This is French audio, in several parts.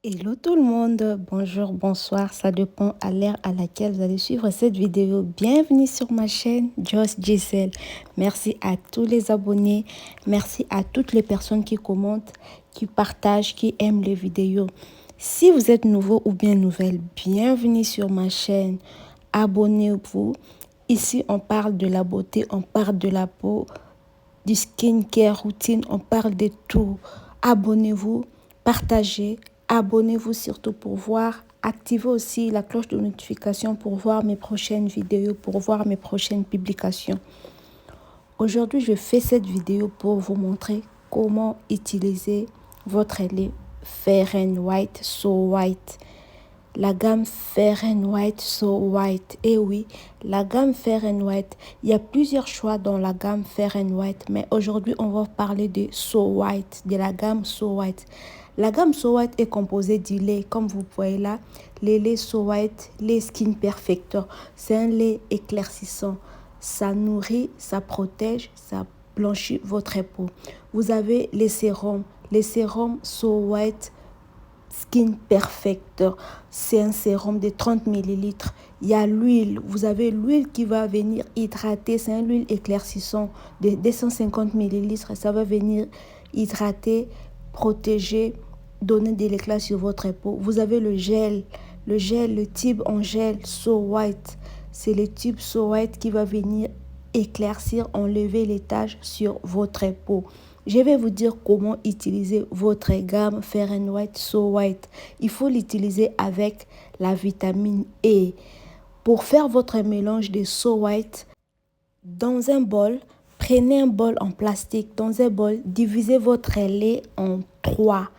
Hello tout le monde, bonjour, bonsoir, ça dépend à l'heure à laquelle vous allez suivre cette vidéo. Bienvenue sur ma chaîne Joss Giselle. Merci à tous les abonnés, merci à toutes les personnes qui commentent, qui partagent, qui aiment les vidéos. Si vous êtes nouveau ou bien nouvelle, bienvenue sur ma chaîne. Abonnez-vous. Ici, on parle de la beauté, on parle de la peau, du skincare routine, on parle de tout. Abonnez-vous, partagez, abonnez-vous surtout pour voir. Activez aussi la cloche de notification pour voir mes prochaines vidéos, pour voir mes prochaines publications. Aujourd'hui, je fais cette vidéo pour vous montrer comment utiliser votre lait Fair and White So White. La gamme Fair and White So White. Et oui, la gamme Fair and White. Il y a plusieurs choix dans la gamme Fair and White. Mais aujourd'hui, on va parler de So White, de la gamme So White. La gamme So White est composée du lait, comme vous voyez là. Les laits So White, lait Skin Perfector. C'est un lait éclaircissant. Ça nourrit, ça protège, ça blanchit votre peau. Vous avez les sérums. Les sérums So White Skin Perfector, c'est un sérum de 30 ml. Il y a l'huile, vous avez l'huile qui va venir hydrater, c'est un huile éclaircissant de 250 ml. Ça va venir hydrater, protéger, donner de l'éclat sur votre peau. Vous avez le gel, le tube en gel So White. C'est le tube So White qui va venir éclaircir, enlever les taches sur votre peau. Je vais vous dire comment utiliser votre gamme Fair and White So White. Il faut l'utiliser avec la vitamine E. Pour faire votre mélange de So White, dans un bol, prenez un bol en plastique. Dans un bol, divisez votre lait en 3.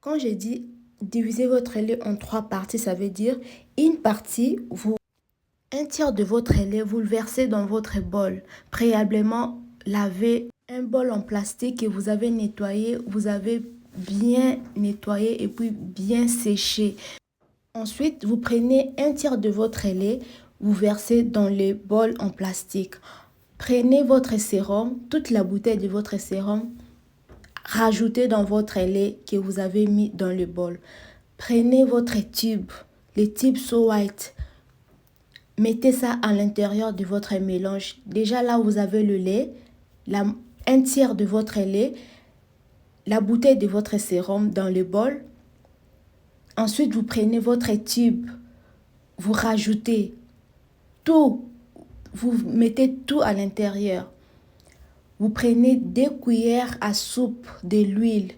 Quand je dis divisez votre lait en 3 parties, ça veut dire une partie, un tiers de votre lait, vous le versez dans votre bol. Préalablement lavé. Un bol en plastique que vous avez nettoyé, vous avez bien nettoyé et puis bien séché. Ensuite, vous prenez un tiers de votre lait, vous versez dans les bols en plastique. Prenez votre sérum, toute la bouteille de votre sérum, rajoutez dans votre lait que vous avez mis dans le bol. Prenez votre tube, le tube So White. Mettez ça à l'intérieur de votre mélange. Déjà là, vous avez le lait, un tiers de votre lait, la bouteille de votre sérum dans le bol. Ensuite, vous prenez votre tube, vous rajoutez tout, vous mettez tout à l'intérieur. Vous prenez 2 cuillères à soupe de l'huile.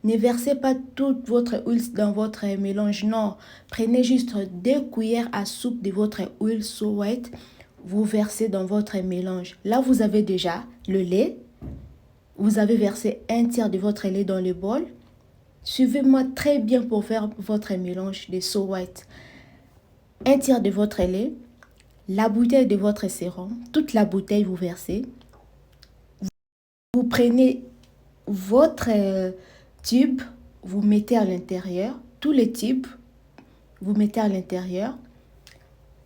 Ne versez pas toute votre huile dans votre mélange, non. Prenez juste 2 cuillères à soupe de votre huile So White. Vous versez dans votre mélange. Là, vous avez déjà le lait. Vous avez versé un tiers de votre lait dans le bol. Suivez-moi très bien pour faire votre mélange de So White. Un tiers de votre lait, la bouteille de votre sérum, toute la bouteille vous versez. Vous prenez votre tube, vous mettez à l'intérieur. Tous les tubes, vous mettez à l'intérieur.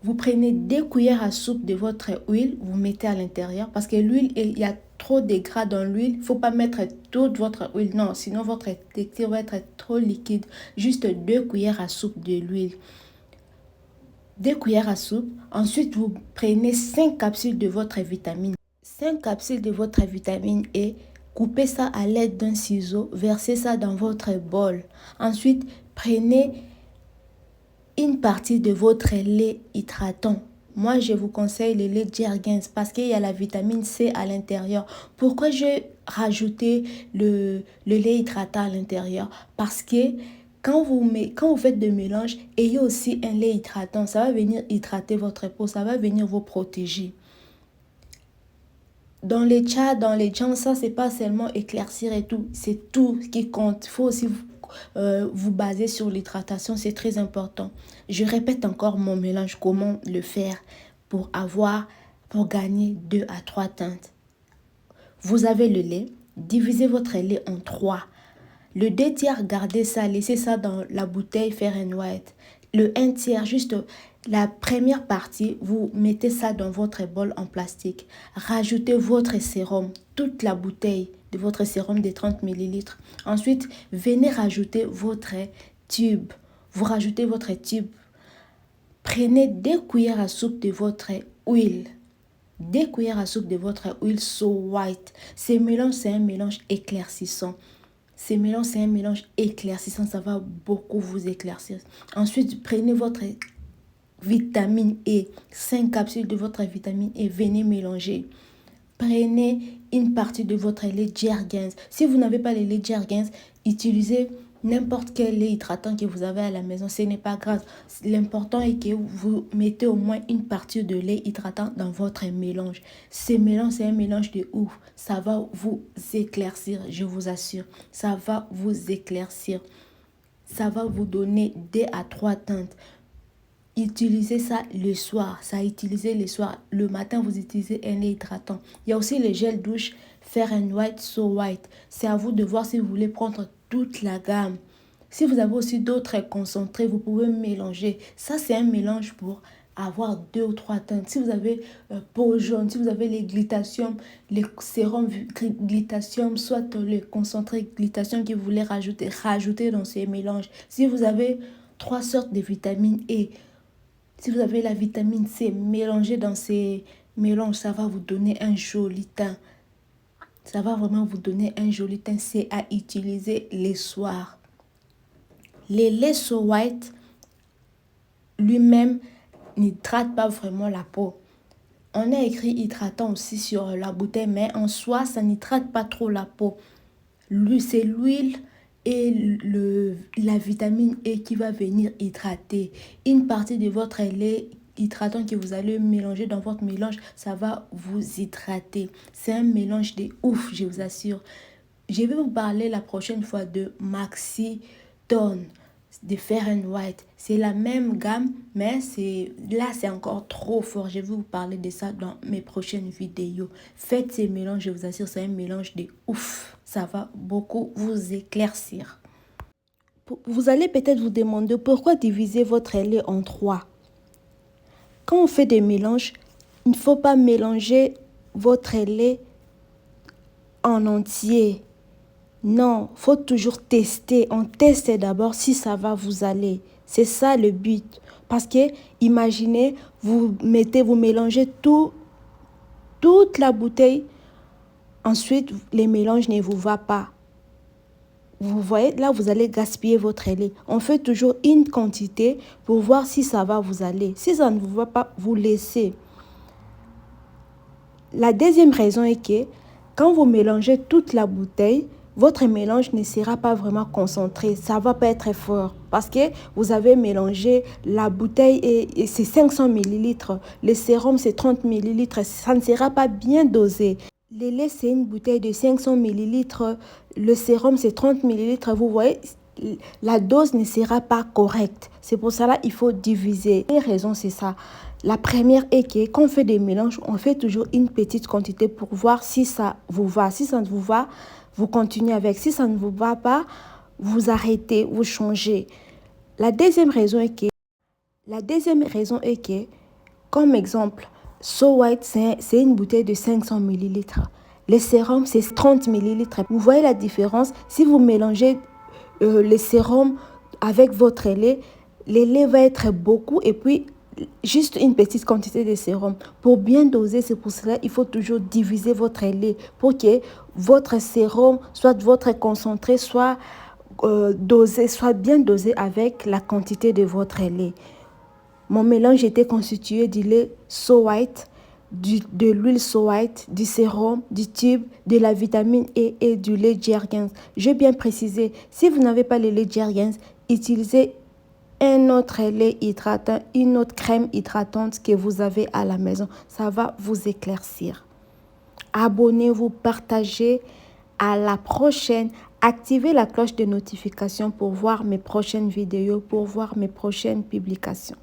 Vous prenez 2 cuillères à soupe de votre huile, vous mettez à l'intérieur. Parce que l'huile, il y a trop de gras dans l'huile. Il ne faut pas mettre toute votre huile. Non, sinon votre texture va être trop liquide. Juste 2 cuillères à soupe de l'huile. 2 cuillères à soupe. Ensuite, vous prenez 5 capsules de votre vitamine. 5 capsules de votre vitamine E. Coupez ça à l'aide d'un ciseau. Versez ça dans votre bol. Ensuite, prenez une partie de votre lait hydratant. Moi, je vous conseille le lait Jergens parce qu'il y a la vitamine C à l'intérieur. Pourquoi j'ai rajouté le lait hydratant à l'intérieur? Parce que quand vous faites de mélange, ayez aussi un lait hydratant. Ça va venir hydrater votre peau, ça va venir vous protéger. Dans les chats, dans les gens, ça, c'est pas seulement éclaircir et tout. C'est tout qui compte. Il faut aussi vous baser sur l'hydratation, c'est très important. Je répète encore mon mélange, comment le faire pour gagner 2 à 3 teintes. Vous avez le lait, divisez votre lait en 3. Le 2 tiers, gardez ça, laissez ça dans la bouteille Fair and White. Le 1 tiers, juste la première partie, vous mettez ça dans votre bol en plastique. Rajoutez votre sérum, toute la bouteille de votre sérum de 30 ml. Ensuite, venez rajouter votre tube. Vous rajoutez votre tube. Prenez 2 cuillères à soupe de votre huile. 2 cuillères à soupe de votre huile So White. Ce mélange, c'est un mélange éclaircissant. Ce mélange, c'est un mélange éclaircissant. Ça va beaucoup vous éclaircir. Ensuite, prenez votre vitamine E. 5 capsules de votre vitamine E. Venez mélanger. Prenez une partie de votre lait Jergens. Si vous n'avez pas le lait Jergens, utilisez n'importe quel lait hydratant que vous avez à la maison. Ce n'est pas grave. L'important est que vous mettez au moins une partie de lait hydratant dans votre mélange. Ce mélange, c'est un mélange de ouf. Ça va vous éclaircir, je vous assure. Ça va vous éclaircir. Ça va vous donner 2 à 3 teintes. Utilisez ça le soir. Ça utilisez le soir. Le matin, vous utilisez un lait hydratant. Il y a aussi le gel douche Fair and White So White. C'est à vous de voir si vous voulez prendre toute la gamme. Si vous avez aussi d'autres concentrés, vous pouvez mélanger. Ça, c'est un mélange pour avoir 2 ou 3 teintes. Si vous avez peau jaune, si vous avez les glytatium, les sérums glytatium, soit le concentré glytatium que vous voulez rajouter dans ces mélanges. Si vous avez 3 sortes de vitamines E, si vous avez la vitamine C, mélangez dans ces mélanges, ça va vous donner un joli teint. Ça va vraiment vous donner un joli teint. C'est à utiliser les soirs. Le lait So White lui-même n'hydrate pas vraiment la peau. On a écrit hydratant aussi sur la bouteille, mais en soi, ça n'hydrate pas trop la peau. C'est l'huile et la vitamine E qui va venir hydrater. Une partie de votre lait hydratant que vous allez mélanger dans votre mélange, ça va vous hydrater. C'est un mélange de ouf, je vous assure. Je vais vous parler la prochaine fois de Maxi Tone de Fair and White. C'est la même gamme, mais c'est encore trop fort. Je vais vous parler de ça dans mes prochaines vidéos. Faites ces mélanges, je vous assure, c'est un mélange de ouf. Ça va beaucoup vous éclaircir. Vous allez peut-être vous demander pourquoi diviser votre lait en 3. Quand on fait des mélanges, il ne faut pas mélanger votre lait en entier. Non, il faut toujours tester. On teste d'abord si ça va vous aller. C'est ça le but. Parce que, imaginez, vous mélangez toute la bouteille. Ensuite, les mélanges ne vous vont pas. Vous voyez, là, vous allez gaspiller votre lait. On fait toujours une quantité pour voir si ça va vous aller. Si ça ne vous va pas, vous laissez. La deuxième raison est que quand vous mélangez toute la bouteille, votre mélange ne sera pas vraiment concentré. Ça ne va pas être fort parce que vous avez mélangé la bouteille et c'est 500 ml. Le sérum, c'est 30 ml. Ça ne sera pas bien dosé. Le lait, c'est une bouteille de 500 ml. Le sérum, c'est 30 ml. Vous voyez, la dose ne sera pas correcte. C'est pour cela qu'il faut diviser. Les raisons, c'est ça. La première est que quand on fait des mélanges, on fait toujours une petite quantité pour voir si ça vous va. Si ça ne vous va, vous continuez avec. Si ça ne vous va pas, vous arrêtez, vous changez. La deuxième raison est que, comme exemple, So White, c'est une bouteille de 500 ml. Le sérum, c'est 30 ml. Vous voyez la différence? Si vous mélangez le sérum avec votre lait, le lait va être beaucoup et puis juste une petite quantité de sérum. Pour bien doser, c'est pour cela qu'il faut toujours diviser votre lait pour que votre sérum, soit votre concentré, soit bien dosé avec la quantité de votre lait. Mon mélange était constitué du lait So White, de l'huile So White, du sérum, du tube, de la vitamine E et du lait Jergens. Je vais bien préciser, si vous n'avez pas le lait Jergens, utilisez un autre lait hydratant, une autre crème hydratante que vous avez à la maison. Ça va vous éclaircir. Abonnez-vous, partagez. À la prochaine. Activez la cloche de notification pour voir mes prochaines vidéos, pour voir mes prochaines publications.